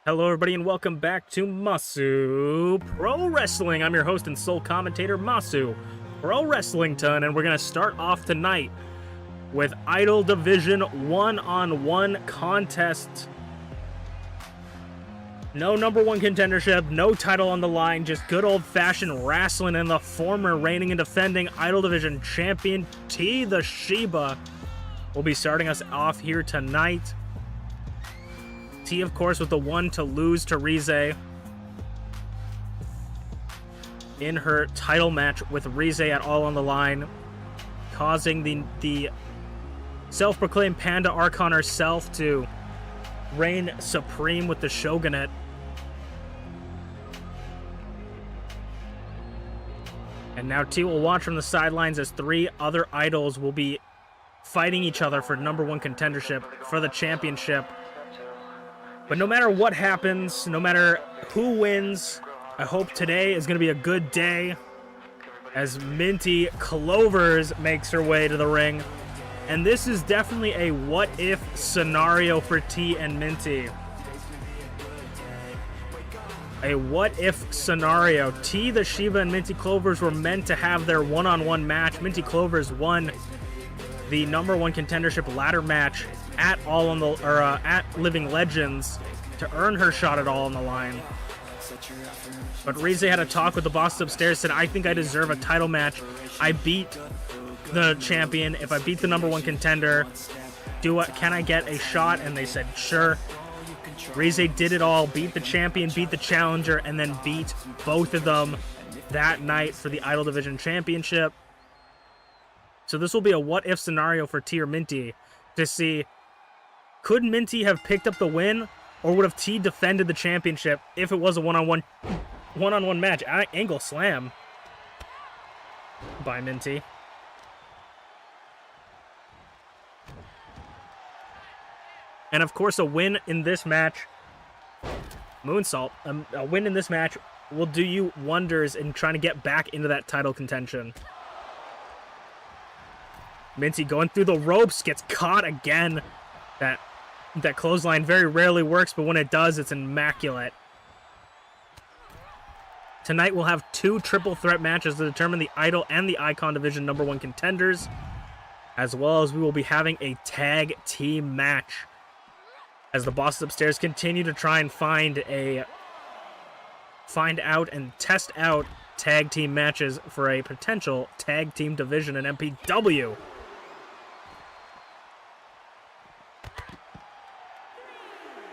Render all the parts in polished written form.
Hello everybody and welcome back to Masu Pro Wrestling. I'm your host and sole commentator, Masu Pro Wrestlington, and we're going to start off tonight with Idol Division one-on-one contest. No number one contendership, no title on the line, just good old-fashioned wrestling, and the former reigning and defending Idol Division champion, TeaTheShiba, will be starting us off here tonight. T, of course, with the one to lose to Rize in her title match with Rize at All on the Line, causing the self-proclaimed Panda Archon herself to reign supreme with the Shogunate. And now T will watch from the sidelines as three other idols will be fighting each other for number one contendership, for the championship. But no matter what happens, no matter who wins, I hope today is going to be a good day as MintyClovers makes her way to the ring. And this is definitely a what-if scenario for T and Minty. A what-if scenario. TeaTheShiba and MintyClovers were meant to have their one-on-one match. MintyClovers won the number one contendership ladder match at at Living Legends to earn her shot at All on the Line. But Rize had a talk with the boss upstairs, said, I think I deserve a title match. I beat the champion. If I beat the number one contender, can I get a shot? And they said, sure. Rize did it all, beat the champion, beat the challenger, and then beat both of them that night for the Idol Division Championship. So this will be a what-if scenario for T or Minty to see, could Minty have picked up the win, or would have T defended the championship if it was a one-on-one match? Angle slam by Minty. And of course, a win in this match, moonsault, a win in this match will do you wonders in trying to get back into that title contention. Minty going through the ropes, gets caught again. That clothesline very rarely works, but when it does, it's immaculate. Tonight we'll have two triple threat matches to determine the Idol and the Icon Division number one contenders, as well as we will be having a tag team match as the bosses upstairs continue to try and find out and test out tag team matches for a potential tag team division in MPW.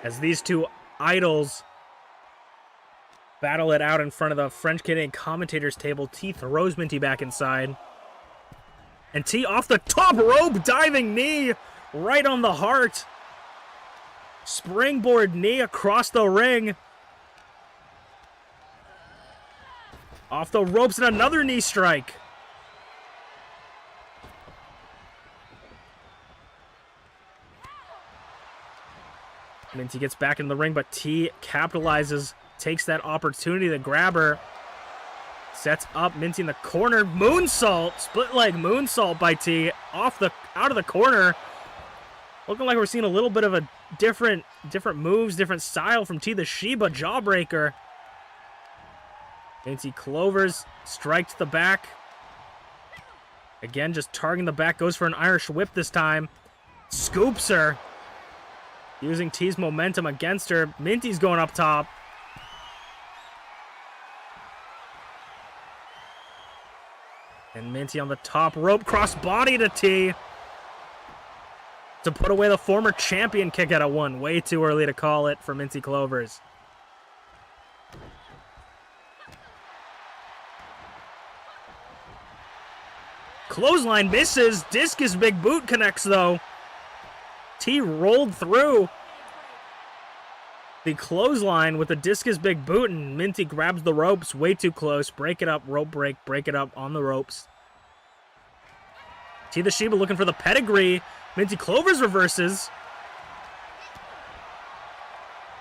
As these two idols battle it out in front of the French-Canadian commentators table, T throws Minty back inside. And T off the top rope, diving knee right on the heart. Springboard knee across the ring. Off the ropes and another knee strike. Minty gets back in the ring, but T capitalizes, takes that opportunity to grab her. Sets up Minty in the corner. Moonsault, split leg moonsault by T out of the corner. Looking like we're seeing a little bit of a different moves, different style from TeaTheShiba. Jawbreaker. MintyClovers strike to the back. Again, just targeting the back. Goes for an Irish whip this time. Scoops her. Using T's momentum against her. Minty's going up top. And Minty on the top rope. Cross body to T to put away the former champion kick out of one. Way too early to call it for MintyClovers. Clothesline misses. Discus big boot connects though. T rolled through the clothesline with a discus big boot, and Minty grabs the ropes way too close. Break it up, rope break it up on the ropes. TeaTheShiba looking for the pedigree. MintyClovers reverses.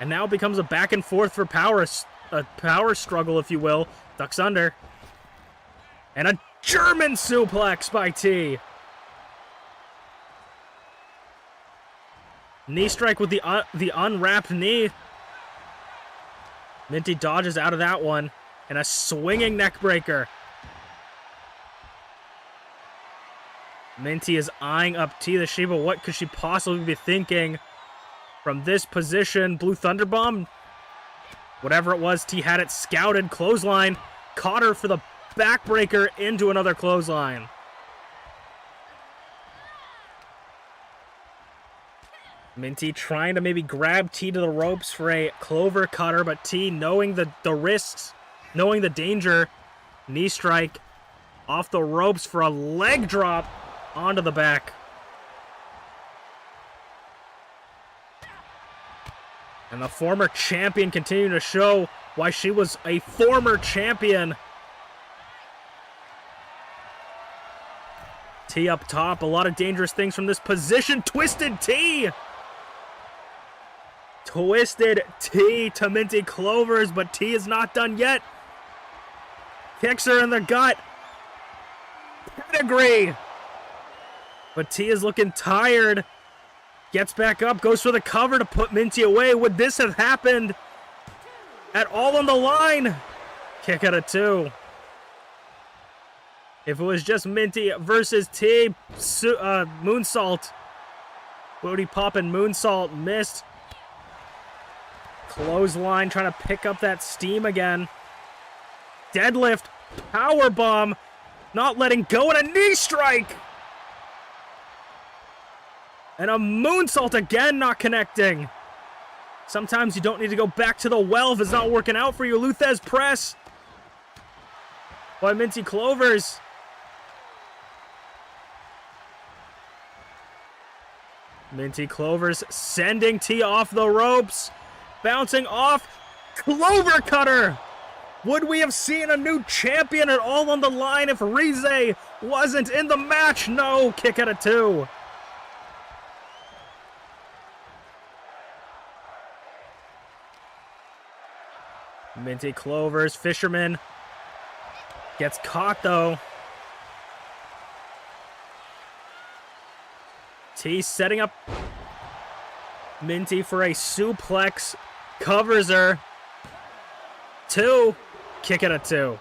And now it becomes a back and forth for power, a power struggle, if you will. Ducks under. And a German suplex by T. Knee strike with the unwrapped knee. Minty dodges out of that one. And a swinging neck breaker. Minty is eyeing up TeaTheShiba. What could she possibly be thinking from this position? Blue Thunder Bomb? Whatever it was, T had it scouted. Clothesline. Caught her for the backbreaker into another clothesline. Minty trying to maybe grab T to the ropes for a clover cutter, but T, knowing the risks, knowing the danger, knee strike off the ropes for a leg drop onto the back. And the former champion continuing to show why she was a former champion. T up top, a lot of dangerous things from this position. Twisted T! Twisted T to MintyClovers, but T is not done yet. Kicks her in the gut. Pedigree! But T is looking tired. Gets back up, goes for the cover to put Minty away. Would this have happened at all on the line? Kick out of 2. If it was just Minty versus T, moonsault. Booty popping moonsault, missed. Clothesline, trying to pick up that steam again. Deadlift, power bomb, not letting go, and a knee strike. And a moonsault again, not connecting. Sometimes you don't need to go back to the well if it's not working out for you. Luthez press by MintyClovers. MintyClovers sending T off the ropes. Bouncing off. Clover cutter. Would we have seen a new champion at all on the line if Rize wasn't in the match? No. Kick out of 2. MintyClovers, Fisherman. Gets caught though. T setting up Minty for a suplex. Covers her. 2. Kick out of 2.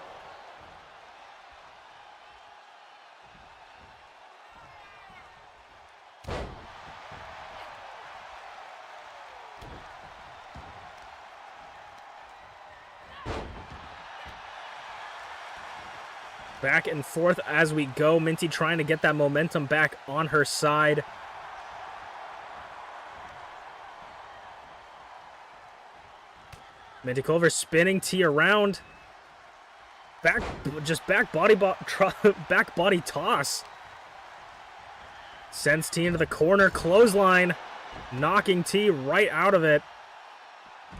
Back and forth as we go. Minty trying to get that momentum back on her side. MintyClovers spinning T around. Back body toss. Sends T into the corner. Clothesline. Knocking T right out of it.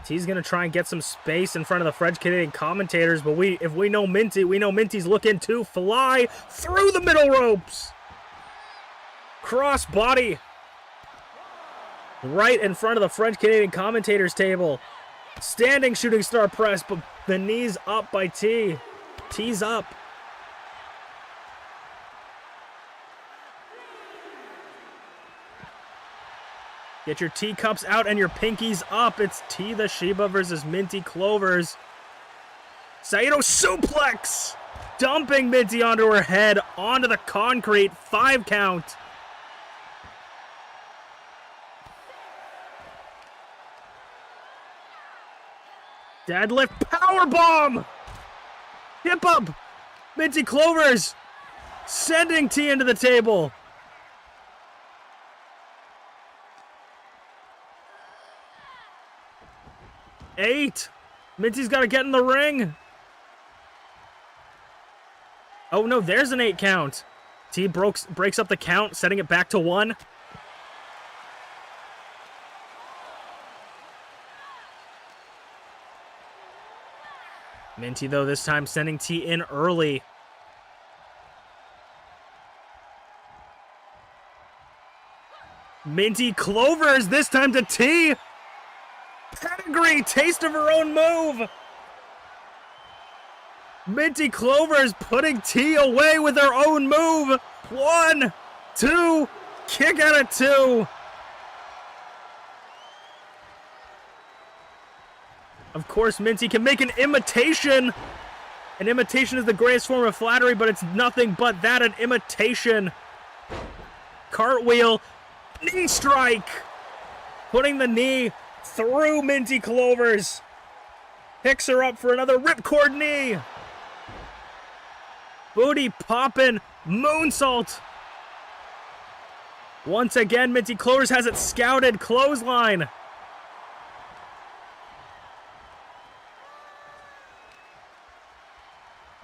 T's going to try and get some space in front of the French Canadian commentators, but if we know Minty, we know Minty's looking to fly through the middle ropes. Cross body. Right in front of the French Canadian commentators table. Standing shooting star press, but the knee's up by T. T's up. Get your teacups out and your pinkies up. It's TeaTheShiba versus MintyClovers. Saito suplex! Dumping Minty onto her head, onto the concrete. 5 count. Deadlift powerbomb! Hip up! MintyClovers sending T into the table. Eight. Minty's got to get in the ring. Oh no, there's an 8 count. T breaks up the count, setting it back to 1. Minty, though, this time sending T in early. MintyClovers, this time to T. Pedigree, taste of her own move. MintyClovers putting T away with her own move. 1, 2, kick out of 2. Of course, Minty can make an imitation. An imitation is the greatest form of flattery, but it's nothing but that, an imitation. Cartwheel, knee strike. Putting the knee through MintyClovers. Picks her up for another ripcord knee. Booty poppin', moonsault. Once again, MintyClovers has it scouted, clothesline.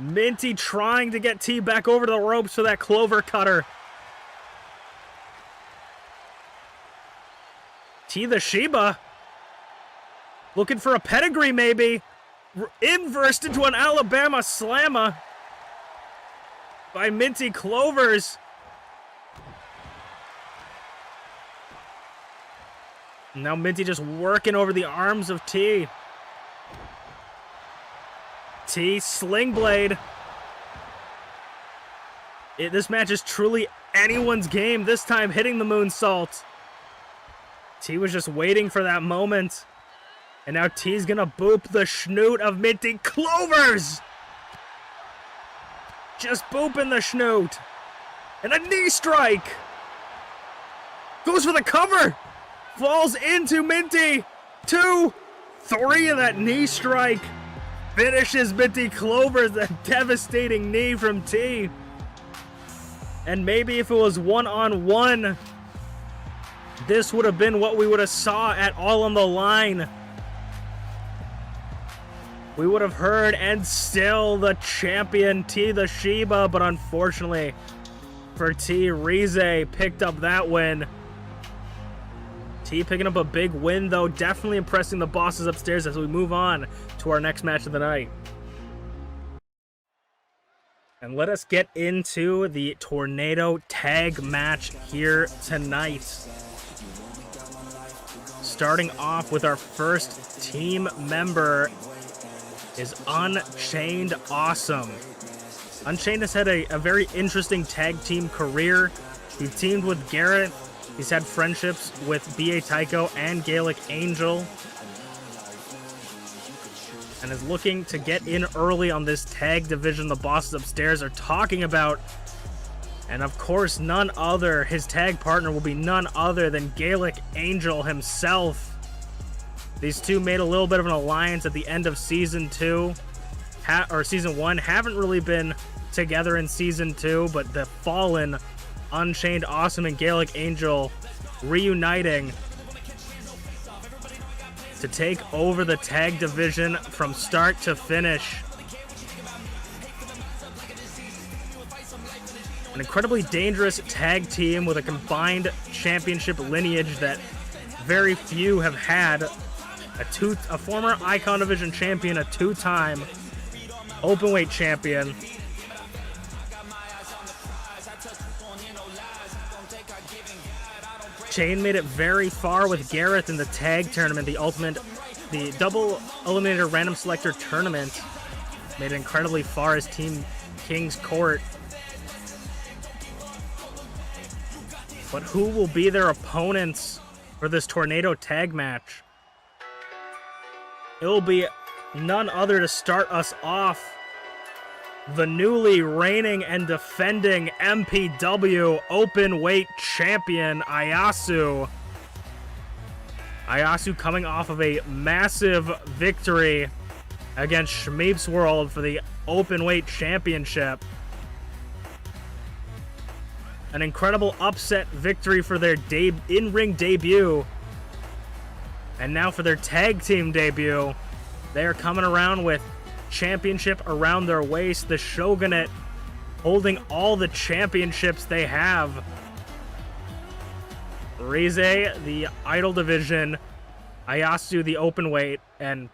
Minty trying to get T back over the ropes for that clover cutter. TeaTheShiba looking for a pedigree maybe. Inversed into an Alabama slammer by MintyClovers. Now Minty just working over the arms of T. T, sling blade. This match is truly anyone's game, this time hitting the moonsault. T was just waiting for that moment. And now T's gonna boop the schnoot of MintyClovers. Just booping the schnoot. And a knee strike. Goes for the cover. Falls into Minty. 2, 3 of that knee strike. Finishes MintyClovers, a devastating knee from T. And maybe if it was one-on-one, this would have been what we would have saw at All on the Line. We would have heard, and still the champion TeaTheShiba, but unfortunately for T, Rize picked up that win. T picking up a big win, though, definitely impressing the bosses upstairs as we move on to our next match of the night. And let us get into the Tornado Tag match here tonight. Starting off with our first team member is UnchainedAwesome. Unchained has had a very interesting tag team career. He teamed with Garreth. He's had friendships with B.A. Tycho and Gaelic Angel. And is looking to get in early on this tag division the bosses upstairs are talking about. And of course, none other, his tag partner will be none other than Gaelic Angel himself. These two made a little bit of an alliance at the end of Season 2, or Season 1. Haven't really been together in Season 2, but the fallen UnchainedAwesome and Gaelic Angel reuniting to take over the tag division from start to finish. An incredibly dangerous tag team with a combined championship lineage that very few have had. A former Icon Division champion, a 2-time openweight champion. Chain made it very far with Garreth in the tag tournament, the double eliminator random selector tournament. Made it incredibly far as Team King's Court. But who will be their opponents for this Tornado Tag match? It will be none other to start us off. The newly reigning and defending MPW Openweight Champion, Ayasu. Ayasu coming off of a massive victory against ShmeepsWorld for the Openweight Championship. An incredible upset victory for their in-ring debut. And now for their tag team debut, they are coming around with championship around their waist. The Shogunate holding all the championships they have. Rize, the Idol Division, Ayasu, the Openweight, and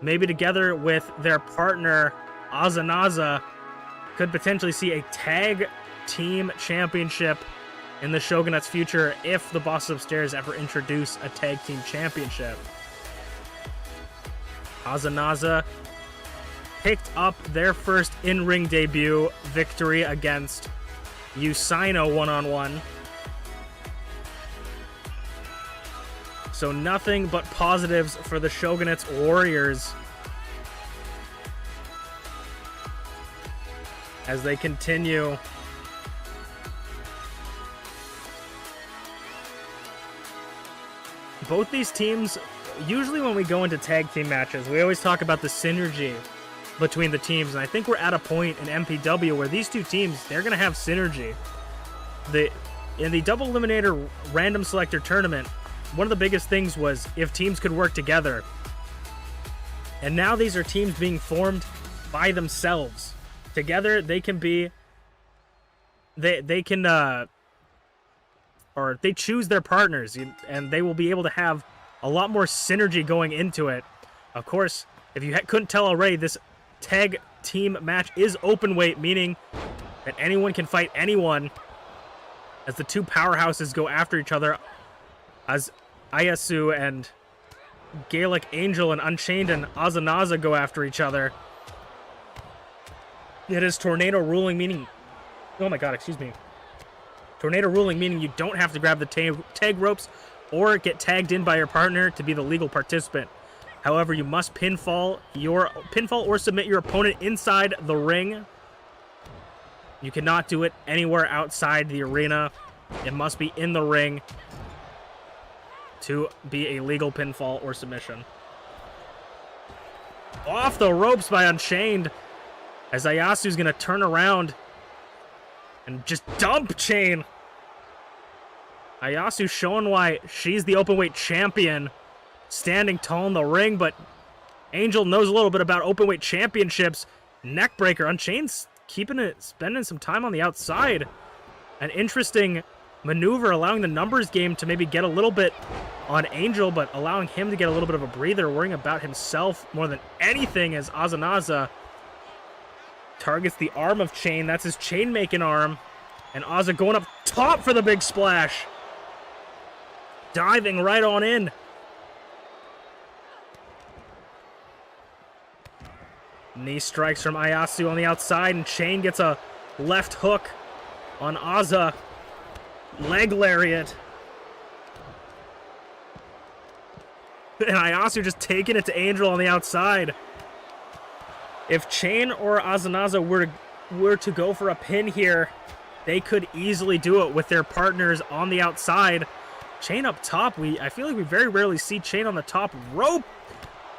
maybe together with their partner, Azanaza, could potentially see a tag team championship in the Shogunate's future if the bosses upstairs ever introduce a tag team championship. Azanaza picked up their first in-ring debut victory against Usaino one-on-one. So nothing but positives for the Shogunate's Warriors as they continue. Both these teams, usually when we go into tag team matches, we always talk about the synergy between the teams, and I think we're at a point in MPW where these two teams, they're going to have synergy. In the Double Eliminator Random Selector Tournament, one of the biggest things was if teams could work together. And now these are teams being formed by themselves. Together, they can be... They can... or they choose their partners, and they will be able to have a lot more synergy going into it. Of course, if you couldn't tell already, this tag team match is open weight, meaning that anyone can fight anyone as the two powerhouses go after each other, as Ayasu and Gaelic Angel and Unchained and Azanaza go after each other. It is tornado ruling, meaning... Oh my god, excuse me. Tornado ruling, meaning you don't have to grab the tag ropes or get tagged in by your partner to be the legal participant. However, you must pinfall or submit your opponent inside the ring. You cannot do it anywhere outside the arena. It must be in the ring to be a legal pinfall or submission. Off the ropes by Unchained, as Ayasu's going to turn around and just dump Chain. Ayasu showing why she's the openweight champion, standing tall in the ring, but Angel knows a little bit about openweight championships. Neckbreaker. Unchained's keeping it, spending some time on the outside. An interesting maneuver, allowing the numbers game to maybe get a little bit on Angel, but allowing him to get a little bit of a breather, worrying about himself more than anything as Azanaza targets the arm of Chain. That's his chain-making arm. And Aza going up top for the big splash. Diving right on in. Knee strikes from Ayasu on the outside, and Chain gets a left hook on Aza. Leg lariat. And Ayasu just taking it to Angel on the outside. If Chain or Azanaza were to go for a pin here, they could easily do it with their partners on the outside. Chain up top. I feel like we very rarely see Chain on the top rope.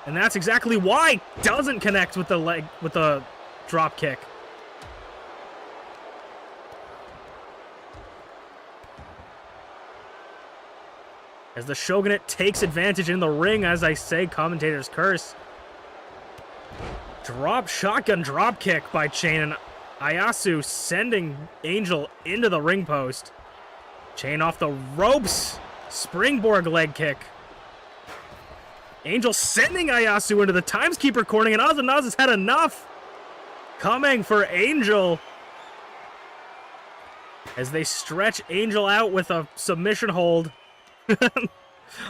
And that's exactly why doesn't connect with the drop kick. As the Shogunate takes advantage in the ring, as I say, commentator's curse. Shotgun drop kick by Chain, and Ayasu sending Angel into the ring post. Chain off the ropes. Springboard leg kick. Angel sending Ayasu into the Timeskeeper corner, and Azanaza's had enough. Coming for Angel as they stretch Angel out with a submission hold.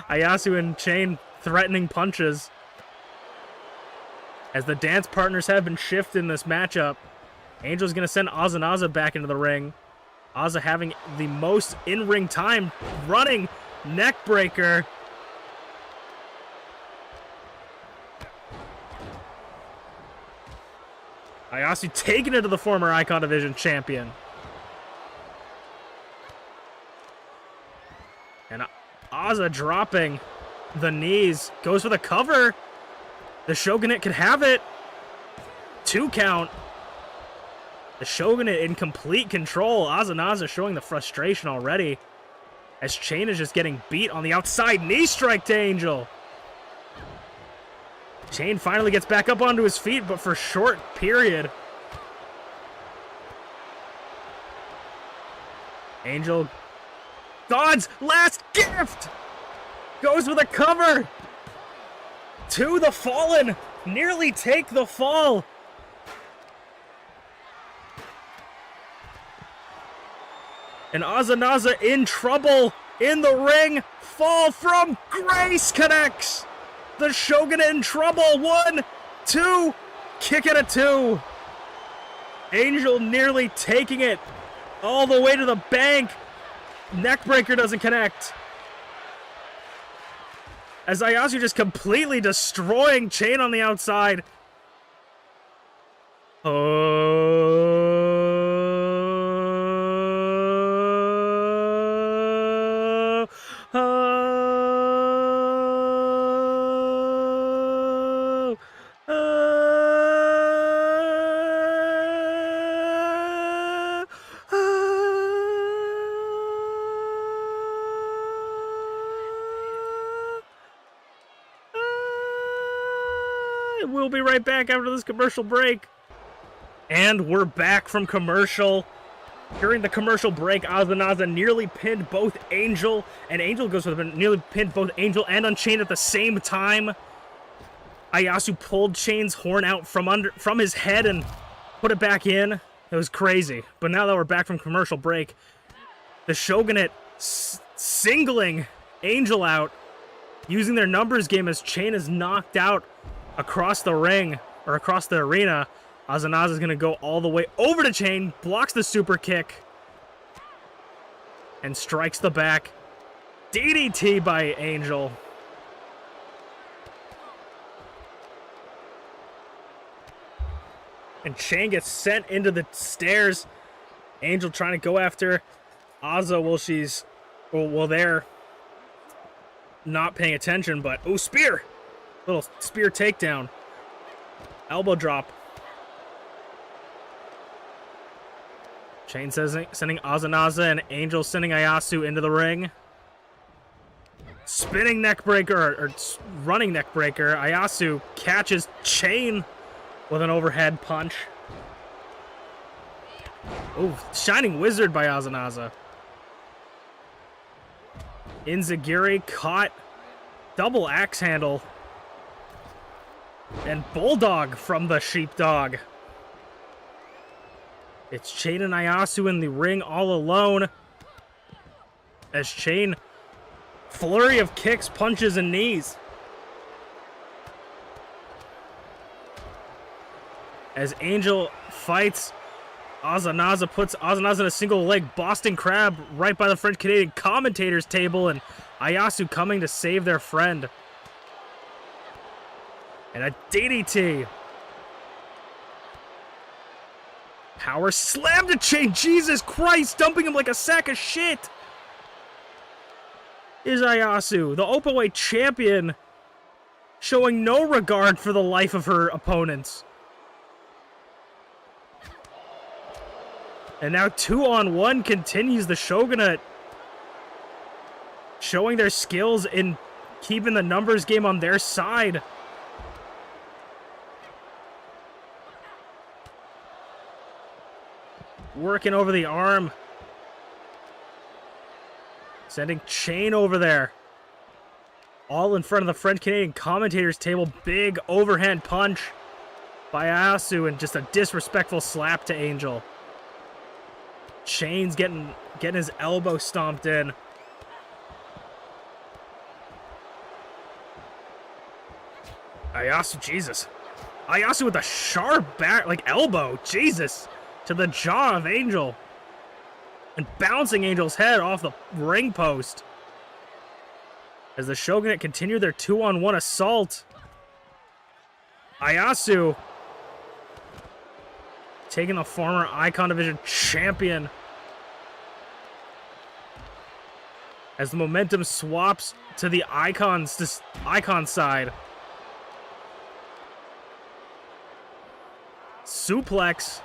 Ayasu and Chain threatening punches. As the dance partners have been shifted in this matchup, Angel's going to send Azanaza back into the ring. Aza having the most in-ring time, running neck breaker. Ayasu taking it to the former Icon Division champion. And Aza dropping the knees. Goes for the cover. The Shogunate could have it. 2 count. The Shogunate in complete control. Azanaza showing the frustration already, as Chain is just getting beat on the outside. Knee strike to Angel. Chain finally gets back up onto his feet, but for a short period. Angel, God's last gift, goes with a cover. To the Fallen, nearly take the fall. And Azanaza in trouble in the ring. Fall from grace connects. The Shogunate in trouble. 1, 2, kick it at 2. Angel nearly taking it all the way to the bank. Neckbreaker doesn't connect. As Ayasu just completely destroying Chain on the outside. We'll be right back after this commercial break. And we're back from commercial. During the commercial break, Ozanaza nearly pinned both Angel, and Angel goes with him, nearly pinned both Angel and Unchained at the same time. Ayasu pulled Chain's horn out from his head and put it back in. It was crazy. But now that we're back from commercial break, the Shogunate singling Angel out, using their numbers game as Chain is knocked out across the ring, or across the arena. Ozanaza is going to go all the way over to Chain, blocks the super kick, and strikes the back. DDT by Angel. And Chain gets sent into the stairs. Angel trying to go after Ozza while she's, well, they're not paying attention, but, oh, spear! Little spear takedown. Elbow drop. Chain sending Ozanaza, and Angel sending Ayasu into the ring. Spinning neckbreaker, or running neckbreaker. Ayasu catches Chain with an overhead punch. Oh, Shining Wizard by Ozanaza. Inzagiri caught. Double axe handle. And Bulldog from the Sheepdog. It's Chain and Ayasu in the ring all alone. As Chain, flurry of kicks, punches, and knees. As Angel fights, Ozanaza puts Ozanaza in a single leg Boston Crab right by the French-Canadian commentators table, and Ayasu coming to save their friend. And a DDT. Power slam to Chain. Jesus Christ, dumping him like a sack of shit. Is Ayasu, the Openweight champion, showing no regard for the life of her opponents. And now 2-on-1 continues. The Shogunate showing their skills in keeping the numbers game on their side. Working over the arm. Sending Chain over there. All in front of the French-Canadian commentators table. Big overhand punch by Ayasu and just a disrespectful slap to Angel. Chain's getting his elbow stomped in. Ayasu, Jesus. Ayasu with a sharp back, elbow. Jesus. To the jaw of Angel. And bouncing Angel's head off the ring post. As the Shogunate continue their 2-on-1 assault. Ayasu taking the former Icon Division champion. As the momentum swaps to the Icon side. Suplex.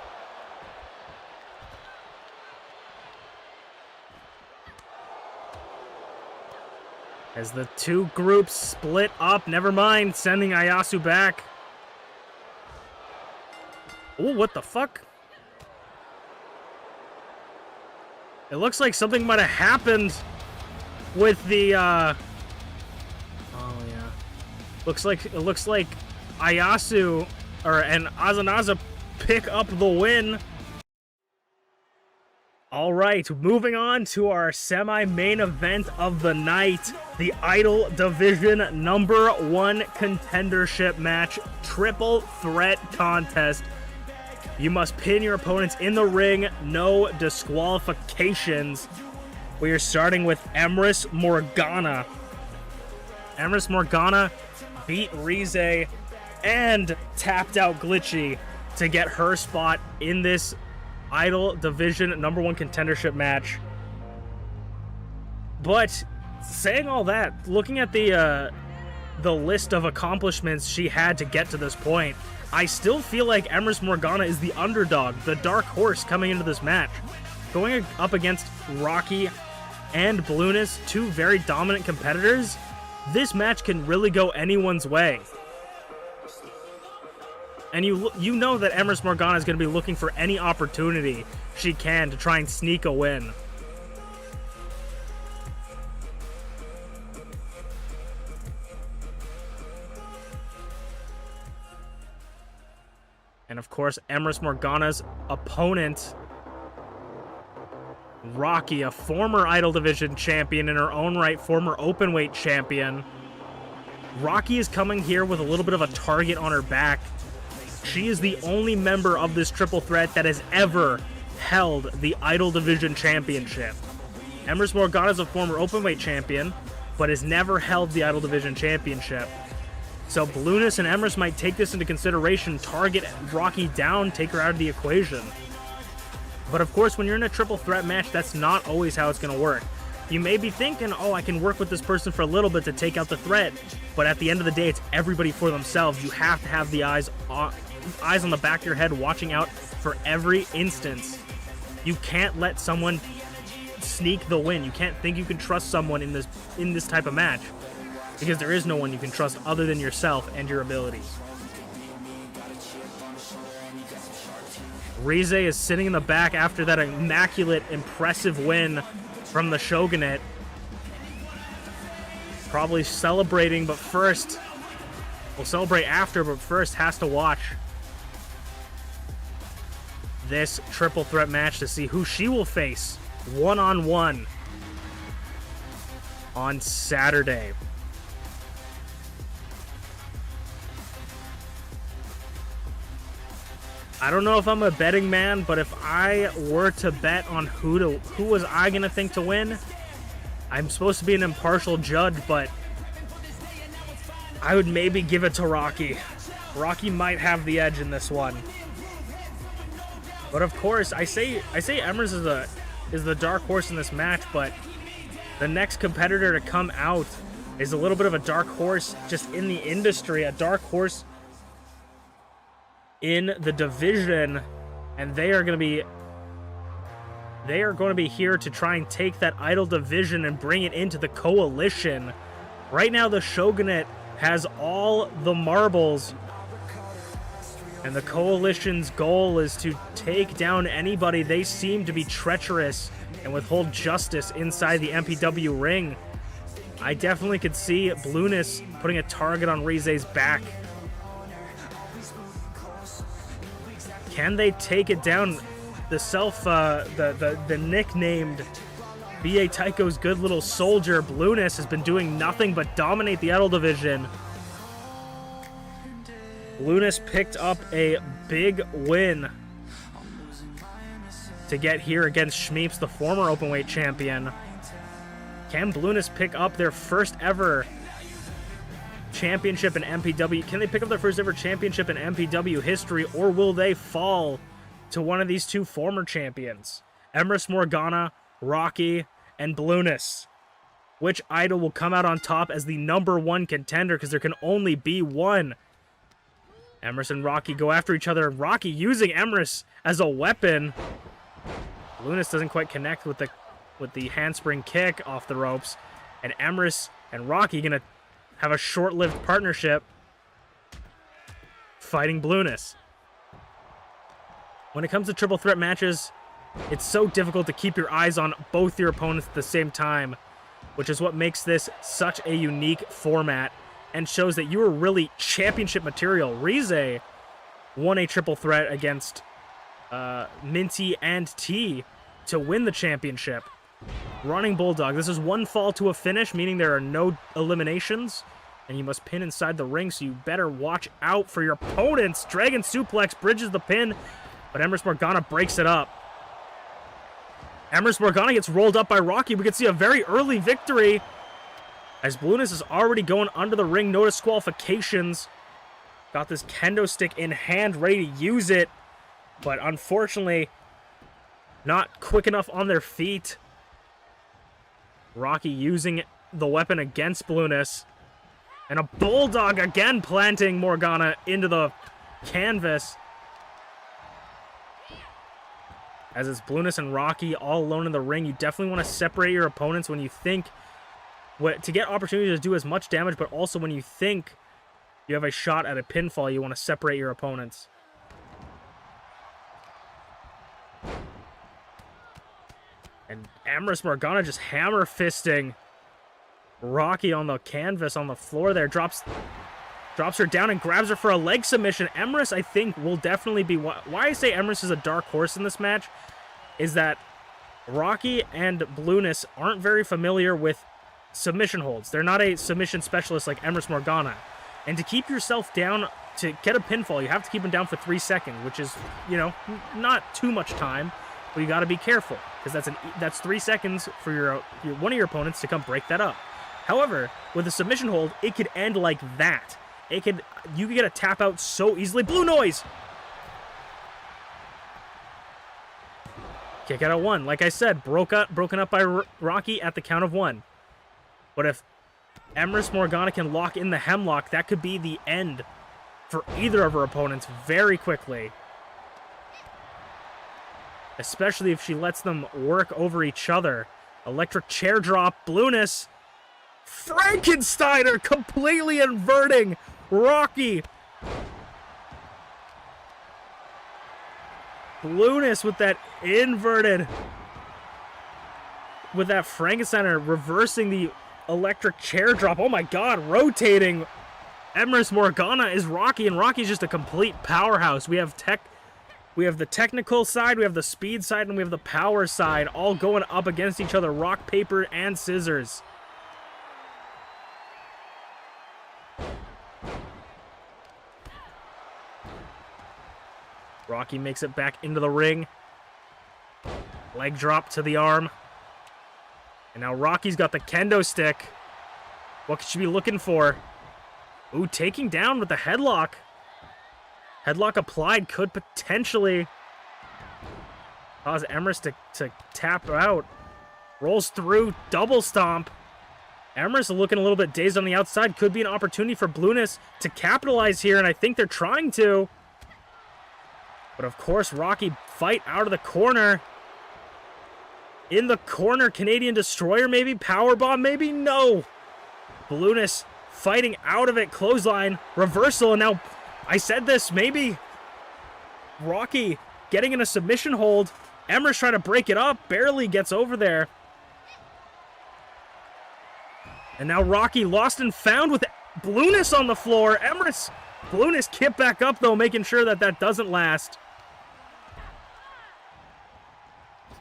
As the two groups split up, never mind, sending Ayasu back. Oh, what the fuck? It looks like something might have happened with the, oh yeah. It looks like Ayasu, and Ozanaza pick up the win. All right, moving on to our semi-main event of the night, the Idol Division #1 contendership match, triple threat contest. You must pin your opponents in the ring, no disqualifications. We are starting with Emrys Morgana Emrys Morgana beat Rize and tapped out Glitchy to get her spot in this Idol Division #1 contendership match. But saying all that, looking at the list of accomplishments she had to get to this point, I still feel like Emrys Morgana is the underdog, the dark horse coming into this match. Going up against Rocky and Blueness, two very dominant competitors, this match can really go anyone's way. And you know that Emrys Morgana is going to be looking for any opportunity she can to try and sneak a win. And of course, Emrys Morgana's opponent, Rocky, a former Idol Division champion in her own right, former openweight champion. Rocky is coming here with a little bit of a target on her back. She is the only member of this triple threat that has ever held the Idol Division championship. Emrys Morgana is a former openweight champion, but has never held the Idol Division championship. So Blueness and Emrys might take this into consideration, target Rocky down, take her out of the equation. But of course, when you're in a triple threat match, that's not always how it's going to work. You may be thinking, oh, I can work with this person for a little bit to take out the threat. But at the end of the day, it's everybody for themselves. You have to have the eyes on the back of your head, watching out for every instance. You can't let someone sneak the win. You can't think you can trust someone in this type of match, because there is no one you can trust other than yourself and your abilities. Rize is sitting in the back after that immaculate, impressive win from the Shogunate. Probably celebrating, but first, we'll celebrate after, but first has to watch this triple threat match to see who she will face one-on-one on Saturday. I don't know if I'm a betting man, but if I were to bet on who was I gonna think to win, I'm supposed to be an impartial judge, but I would maybe give it to Rocky. Rocky might have the edge in this one. But of course, I say Emrys is the dark horse in this match, but the next competitor to come out is a little bit of a dark horse just in the industry, a dark horse in the division, and they are going to be here to try and take that Idol Division and bring it into the coalition. Right now, the Shogunate has all the marbles, and the coalition's goal is to take down anybody they seem to be treacherous and withhold justice inside the MPW ring. I definitely could see Blueness putting a target on Rize's back. Can they take it down? The nicknamed B.A. Tycho's good little soldier, Blueness, has been doing nothing but dominate the Idol Division. Blueness picked up a big win to get here against Shmeeps, the former openweight champion. Can Blueness pick up their first ever championship in MPW? Can they pick up their first ever championship in MPW history, or will they fall to one of these two former champions? Emrys Morgana, Rocky, and Blueness. Which idol will come out on top as the #1 contender, because there can only be one? Emrys and Rocky go after each other. Rocky using Emrys as a weapon. Blueness doesn't quite connect with the handspring kick off the ropes, and Emrys and Rocky gonna have a short-lived partnership fighting Blueness. When it comes to triple threat matches, it's so difficult to keep your eyes on both your opponents at the same time, which is what makes this such a unique format and shows that you are really championship material. Rize won a triple threat against Minty and T to win the championship. Running Bulldog. This is one fall to a finish, meaning there are no eliminations, and you must pin inside the ring, so you better watch out for your opponents. Dragon Suplex bridges the pin, but Emrys Morgana breaks it up. Emrys Morgana gets rolled up by Rocky. We can see a very early victory As Blueness is already going under the ring. No disqualifications. Got this kendo stick in hand, ready to use it. But unfortunately, not quick enough on their feet. Rocky using the weapon against Blueness. And a bulldog again planting Morgana into the canvas. As it's Blueness and Rocky all alone in the ring, you definitely want to separate your opponents when you think to get opportunity to do as much damage, but also when you think you have a shot at a pinfall, you want to separate your opponents. And Emrys Morgana just hammer fisting Rocky on the canvas on the floor there. Drops her down and grabs her for a leg submission. Emrys, I think, will definitely be... Why I say Emrys is a dark horse in this match is that Rocky and Blueness aren't very familiar with submission holds. They're not a submission specialist like Emrys Morgana. And to keep yourself down, to get a pinfall, you have to keep them down for 3 seconds, which is, you know, not too much time, but you got to be careful, because that's 3 seconds for one of your opponents to come break that up. However, with a submission hold, it could end like that. You could get a tap out so easily. Blue noise! Kick out at 1. Like I said, broken up by Rocky at the count of 1. But if Emrys Morgana can lock in the hemlock, that could be the end for either of her opponents very quickly. Especially if she lets them work over each other. Electric chair drop. Blueness. Frankensteiner completely inverting Rocky. Blueness with that inverted. With that Frankensteiner reversing the electric chair drop. Oh my god, rotating. Emrys Morgana is Rocky, and Rocky's just a complete powerhouse. We have the technical side, we have the speed side, and we have the power side all going up against each other. Rock, paper, and scissors. Rocky makes it back into the ring. Leg drop to the arm. And now Rocky's got the kendo stick. What could she be looking for? Ooh, taking down with the headlock. Headlock applied could potentially cause Emrys to tap out. Rolls through, double stomp. Emrys looking a little bit dazed on the outside. Could be an opportunity for Blueness to capitalize here, and I think they're trying to. But of course, Rocky fight out of the corner. In the corner, Canadian Destroyer maybe? Powerbomb maybe? No! Blueness fighting out of it. Clothesline. Reversal. And now, I said this, maybe Rocky getting in a submission hold. Emrys trying to break it up. Barely gets over there. And now Rocky lost and found with Blueness on the floor. Blueness kicked back up, though, making sure that doesn't last.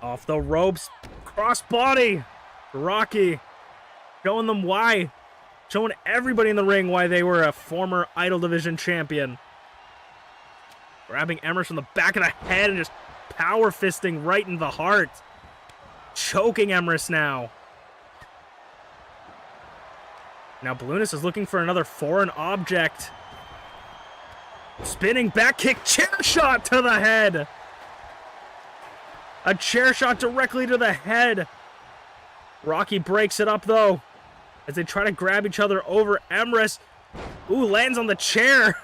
Off the ropes. Crossbody. Rocky showing them why. Showing everybody in the ring why they were a former Idol Division champion. Grabbing Emrys from the back of the head and just power fisting right in the heart. Choking Emrys now. Now Blueness is looking for another foreign object. Spinning back kick, chair shot to the head. A chair shot directly to the head. Rocky breaks it up, though, as they try to grab each other over. Emrys, ooh, lands on the chair.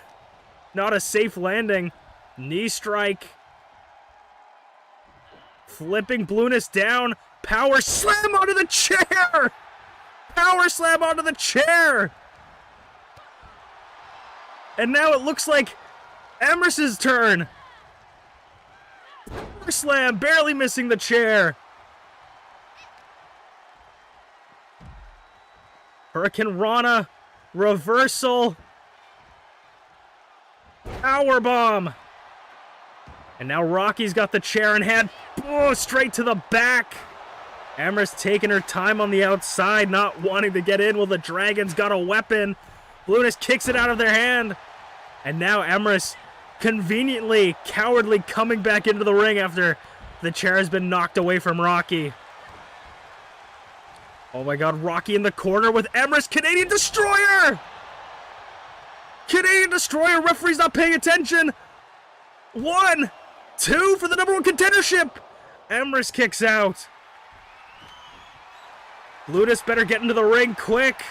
Not a safe landing. Knee strike. Flipping Blueness down. Power slam onto the chair. Power slam onto the chair. And now it looks like Emrys's turn. Power slam, barely missing the chair. Hurricane Rana, reversal. Powerbomb. And now Rocky's got the chair in hand. Oh, straight to the back. Emrys taking her time on the outside, not wanting to get in. Well, the Dragon's got a weapon. Blueness kicks it out of their hand. And now Emrys conveniently, cowardly coming back into the ring after the chair has been knocked away from Rocky. Oh my god, Rocky in the corner with Emrys, Canadian Destroyer! Canadian Destroyer, referee's not paying attention. 1, 2 for the #1 contendership. Emrys kicks out. Ludus better get into the ring quick.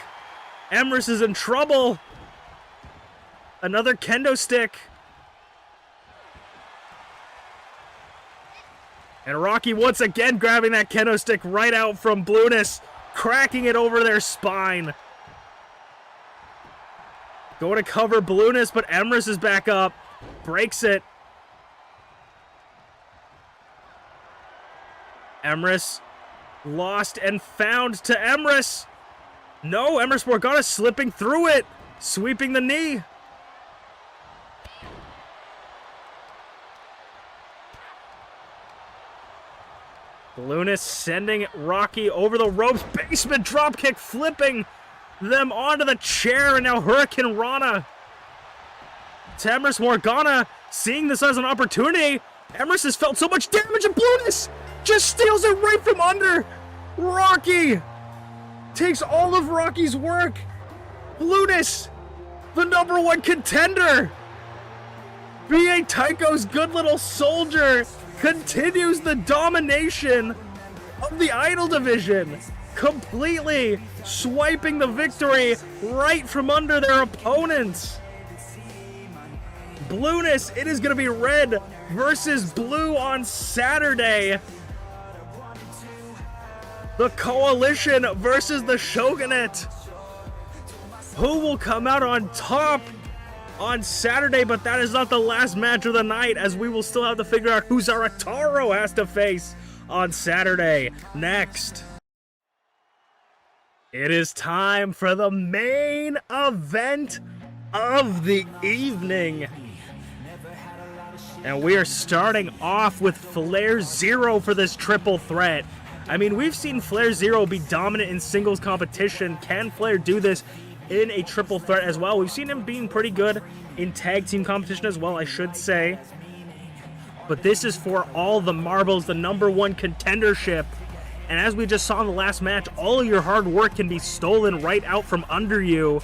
Emrys is in trouble. Another kendo stick. And Rocky once again grabbing that kendo stick right out from Blueness, cracking it over their spine. Going to cover Blueness, but Emrys is back up. Breaks it. Emrys lost and found to Emrys. No, Emrys Morgana slipping through it. Sweeping the knee. Blueness sending Rocky over the ropes. Basement dropkick, flipping them onto the chair, and now Hurricane Rana. To Emrys Morgana, seeing this as an opportunity. Emrys has felt so much damage, and Blueness just steals it right from under. Rocky takes all of Rocky's work. Blueness, the #1 contender. B.A. Tycho's good little soldier continues the domination of the Idol division, completely swiping the victory right from under their opponents. Blueness, it is going to be red versus blue on Saturday. The Coalition versus the Shogunate. Who will come out on top on Saturday? But that is not the last match of the night, as we will still have to figure out who Zarataro has to face on Saturday. Next, it is time for the main event of the evening. And we are starting off with FlairZero for this triple threat. I mean, we've seen FlairZero be dominant in singles competition. Can Flair do this in a triple threat as well? We've seen him being pretty good in tag team competition as well, I should say. But this is for all the marbles, the #1 contendership. And as we just saw in the last match, all of your hard work can be stolen right out from under you.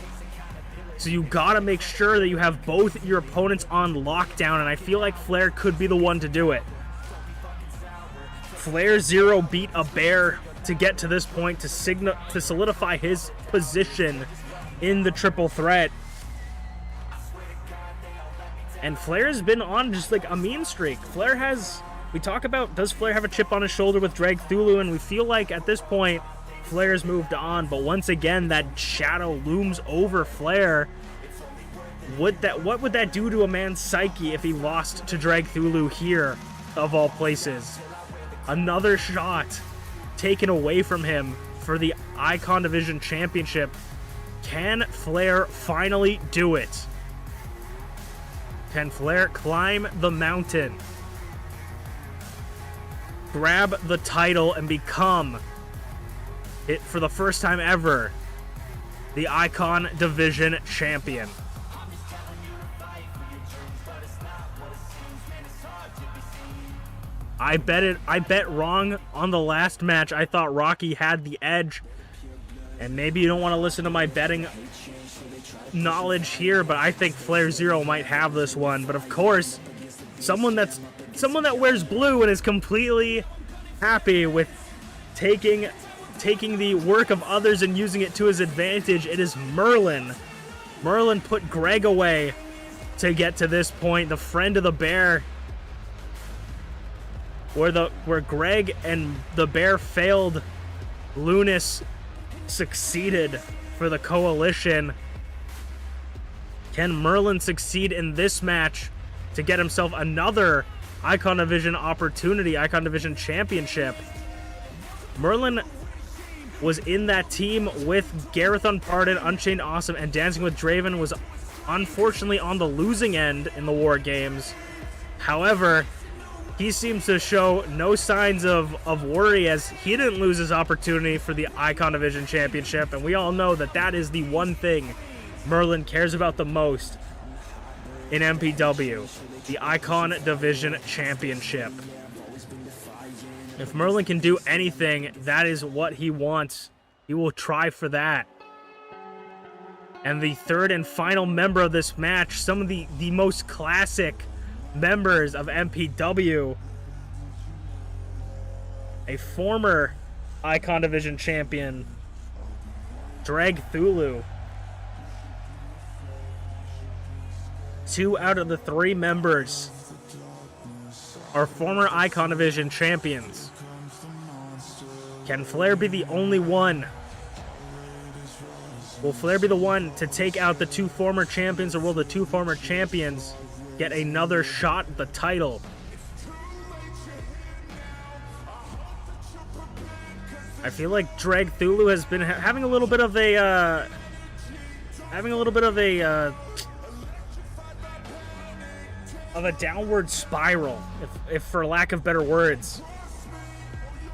So you gotta make sure that you have both your opponents on lockdown, and I feel like Flair could be the one to do it. FlairZero beat a bear to get to this point, to solidify his position in the triple threat. And Flair has been on just like a mean streak. Flair has, we talk about, does Flair have a chip on his shoulder with Dragthulu, and we feel like at this point Flair's moved on, but once again that shadow looms over Flair. What would that do to a man's psyche if he lost to Dragthulu here, of all places? Another shot taken away from him for the Icon Division Championship. Can Flair finally do it? Can Flair climb the mountain, grab the title, and become it for the first time ever the Icon Division Champion? I bet wrong on the last match. I thought Rocky had the edge. And maybe you don't want to listen to my betting knowledge here, but I think FlairZero might have this one. But of course, someone that wears blue and is completely happy with taking the work of others and using it to his advantage, it is Merlin. Merlin put Greg away to get to this point, the friend of the bear. Where Greg and the bear failed, Lunas succeeded for the Coalition. Can Merlin succeed in this match to get himself another Icon Division opportunity, Icon Division Championship? Merlin was in that team with Garreth Unported, UnchainedAwesome, and DancingWithDraven, was unfortunately on the losing end in the War Games. However, he seems to show no signs of worry, as he didn't lose his opportunity for the Icon Division Championship, and we all know that that is the one thing Merlin cares about the most in MPW, the Icon Division Championship. If Merlin can do anything, that is what he wants He will try for that. And the third and final member of this match, some of the most classic members of MPW, a former Icon Division champion, Dragthulu. 2 out of the 3 members are former Icon Division champions. Can Flair be the only one? Will Flair be the one to take out the 2 former champions, or will the 2 former champions get another shot at the title? I feel like Dragthulu has been having a little bit of a downward spiral, if for lack of better words.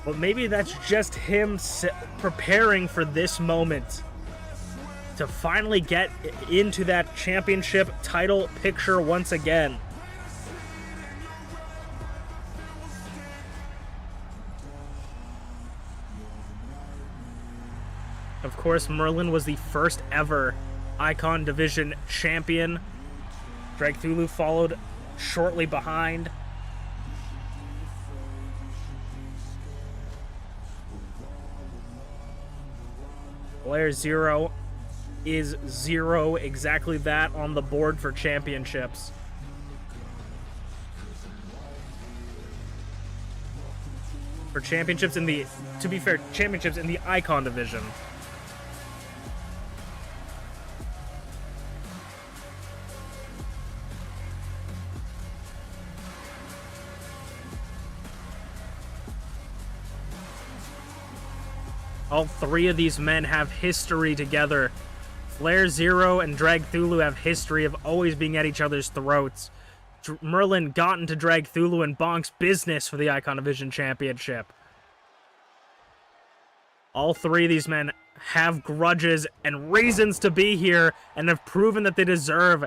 But maybe that's just him preparing for this moment to finally get into that championship title picture once again. Of course, Merlin was the first ever Icon Division champion. Dragthulu followed shortly behind. FlairZero is 0, exactly that, on the board for championships. For championships in the, to be fair, championships in the Icon Division. All 3 of these men have history together. FlairZero and Dragthulu have history of always being at each other's throats. Merlin got into Dragthulu and Bonk's business for the Icon Division Championship. All 3 of these men have grudges and reasons to be here and have proven that they deserve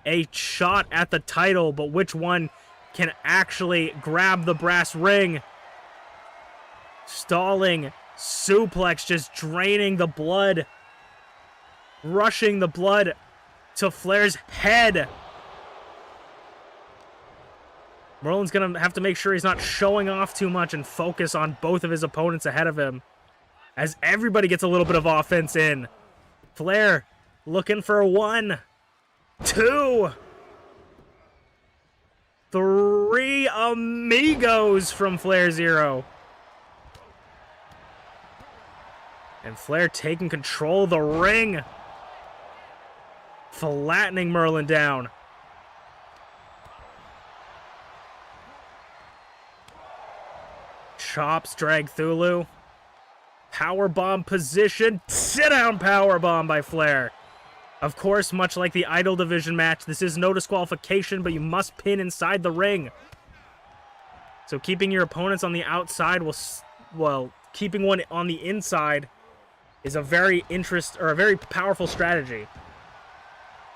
a shot at the title, but which one can actually grab the brass ring? Stalling suplex, just draining the blood, rushing the blood to Flair's head. Merlin's gonna have to make sure he's not showing off too much and focus on both of his opponents ahead of him, as everybody gets a little bit of offense in. Flair looking for 1, 2, 3 amigos from FlairZero. And Flair taking control of the ring, flattening Merlin down. Chops Dragthulu. Powerbomb position. Sit down powerbomb by Flair. Of course, much like the Idol Division match, this is no disqualification, but you must pin inside the ring. So keeping your opponents on the outside will, well, keeping one on the inside is a very powerful strategy.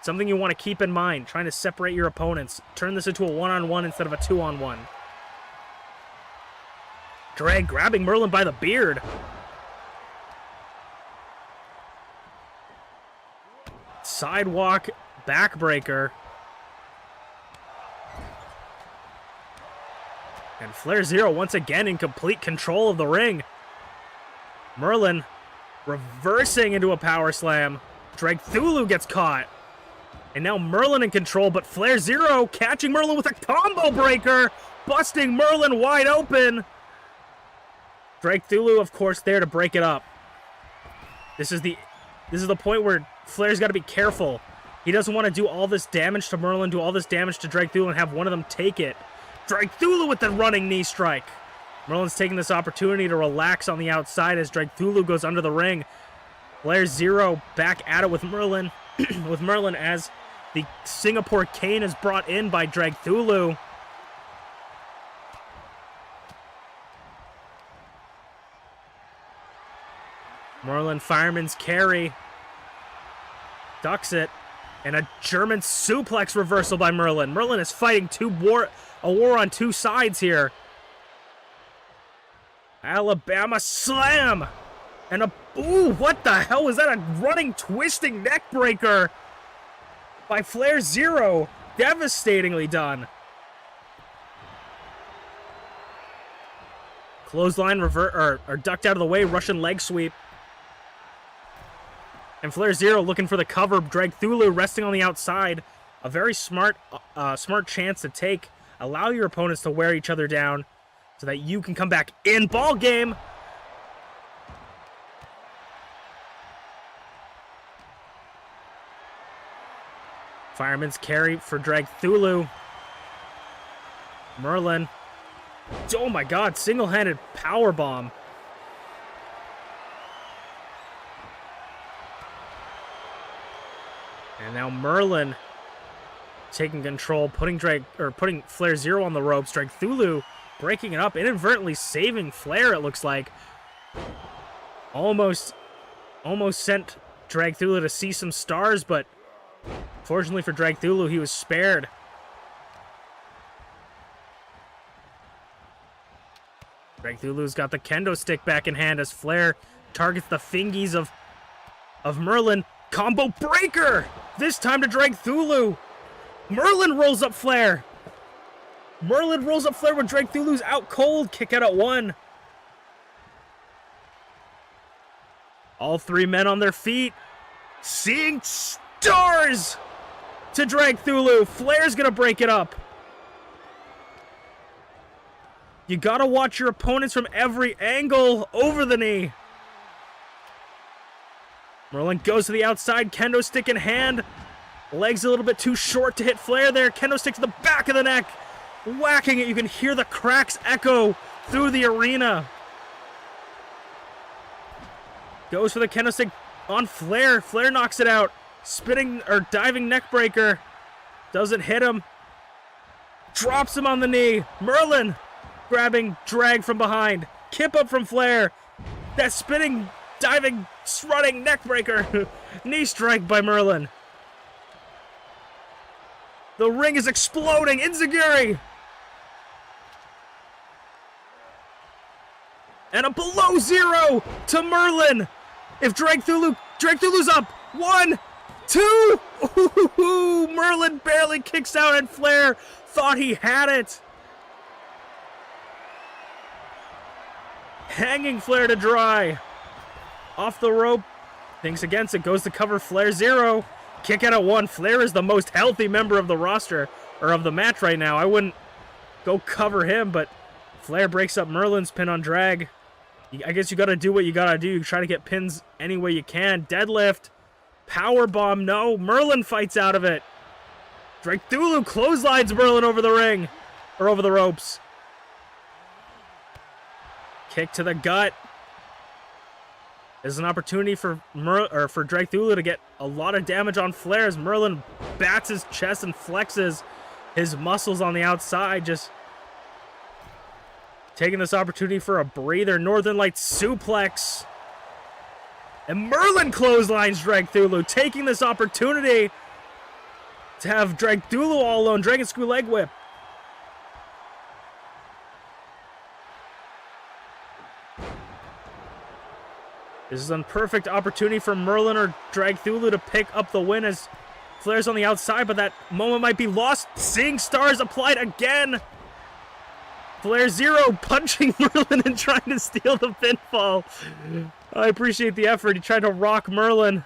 Something you want to keep in mind, trying to separate your opponents. Turn this into a 1-on-1 instead of a 2-on-1. Drag grabbing Merlin by the beard. Sidewalk backbreaker. And FlairZero once again in complete control of the ring. Merlin reversing into a power slam. Dragthulu gets caught. And now Merlin in control, but FlairZero catching Merlin with a combo breaker, busting Merlin wide open. Dragthulu, of course, there to break it up. This is the point where Flair's got to be careful. He doesn't want to do all this damage to Merlin, do all this damage to Dragthulu, and have one of them take it. Dragthulu with the running knee strike. Merlin's taking this opportunity to relax on the outside as Dragthulu goes under the ring. FlairZero back at it with Merlin, as the Singapore cane is brought in by Dragthulu. Merlin fireman's carry. Ducks it. And a German suplex reversal by Merlin. Merlin is fighting a war on 2 sides here. Alabama slam And a... Ooh, what the hell was that? A running, twisting neck breaker by FlairZero. Devastatingly done. Clothesline, revert, or ducked out of the way. Russian leg sweep. And FlairZero looking for the cover. Dragthulu resting on the outside. A very smart chance to take. Allow your opponents to wear each other down so that you can come back in ball game. Fireman's carry for Dragthulu. Merlin. Oh my god, single-handed power bomb. And now Merlin taking control, putting FlairZero on the ropes. Dragthulu breaking it up, inadvertently saving Flair, it looks like. Almost sent Dragthulu to see some stars, but fortunately for Dragthulu, he was spared. Dragthulu's got the kendo stick back in hand as Flair targets the fingies of Merlin. Combo breaker! This time to Dragthulu. Merlin rolls up Flair. Merlin rolls up Flair when Dragthulu's out cold. Kick out at 1. All 3 men on their feet. Seeing stars to Dragthulu. Flair's gonna break it up. You gotta watch your opponents from every angle. Over the knee. Merlin goes to the outside, kendo stick in hand. Legs a little bit too short to hit Flair there. Kendo stick to the back of the neck. Whacking it, you can hear the cracks echo through the arena. Goes for the kendo stick on Flair. Flair knocks it out. Spinning or diving neck breaker. Doesn't hit him. Drops him on the knee. Merlin grabbing drag from behind. Kip up from Flair. That spinning, diving, running neck breaker. Knee strike by Merlin. The ring is exploding. Enziguri. And a below 0 to Merlin. If Dragthulu's up. 1, 2. Ooh, Merlin barely kicks out and Flair thought he had it. Hanging Flair to dry. Off the rope. Thinks against it. Goes to cover FlairZero. Kick out at 1. Flair is the most healthy member of the roster, or of the match right now. I wouldn't go cover him, but Flair breaks up Merlin's pin on drag. I guess you got to do what you got to do. You try to get pins any way you can. Deadlift. Power bomb. No. Merlin fights out of it. Dragthulu clotheslines Merlin over the ring. Or over the ropes. Kick to the gut. There's an opportunity for Dragthulu to get a lot of damage on Flair as Merlin bats his chest and flexes his muscles on the outside, just taking this opportunity for a breather. Northern Lights suplex. And Merlin clotheslines Dragthulu, taking this opportunity to have Dragthulu all alone. Dragon Screw leg whip. This is a perfect opportunity for Merlin or Dragthulu to pick up the win as Flair's on the outside, but that moment might be lost. Seeing stars applied again. FlairZero punching Merlin and trying to steal the pinfall. I appreciate the effort. He tried to rock Merlin.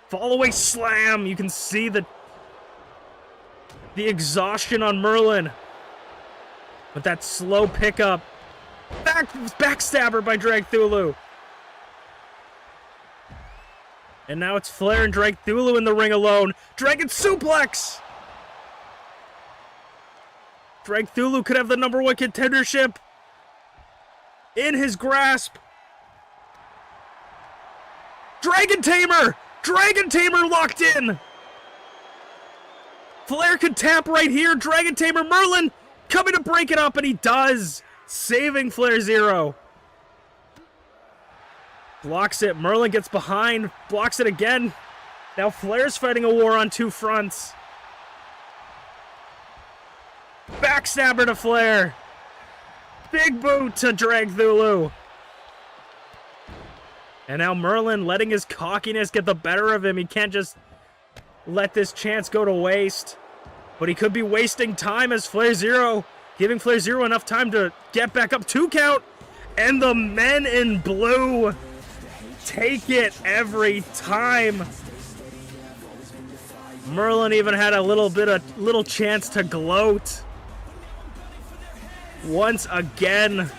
Fall away slam. You can see the exhaustion on Merlin. With that slow pickup. Backstabber by Dragthulu. And now it's Flair and Dragthulu in the ring alone. Dragon suplex! Dragthulu could have the #1 contendership in his grasp. Dragon Tamer! Dragon Tamer locked in! Flair could tap right here. Dragon Tamer. Merlin coming to break it up, and he does. Saving FlairZero. Blocks it. Merlin gets behind. Blocks it again. Now Flair's fighting a war on 2 fronts. Backstabber to Flair. Big boot to Dragthulu. And now Merlin letting his cockiness get the better of him. He can't just let this chance go to waste. But he could be wasting time as FlairZero, giving FlairZero enough time to get back up 2 count. And the men in blue take it every time. Merlin even had a little chance to gloat. Once again,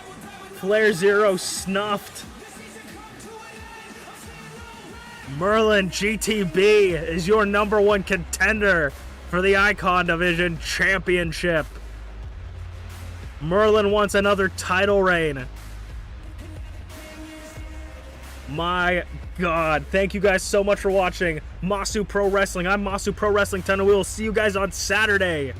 FlairZero snuffed. MerlinGTB is your #1 contender for the Icon Division Championship. Merlin wants another title reign. My God, thank you guys so much for watching Masu Pro Wrestling. I'm Masu Pro Wrestling 10, and we will see you guys on Saturday.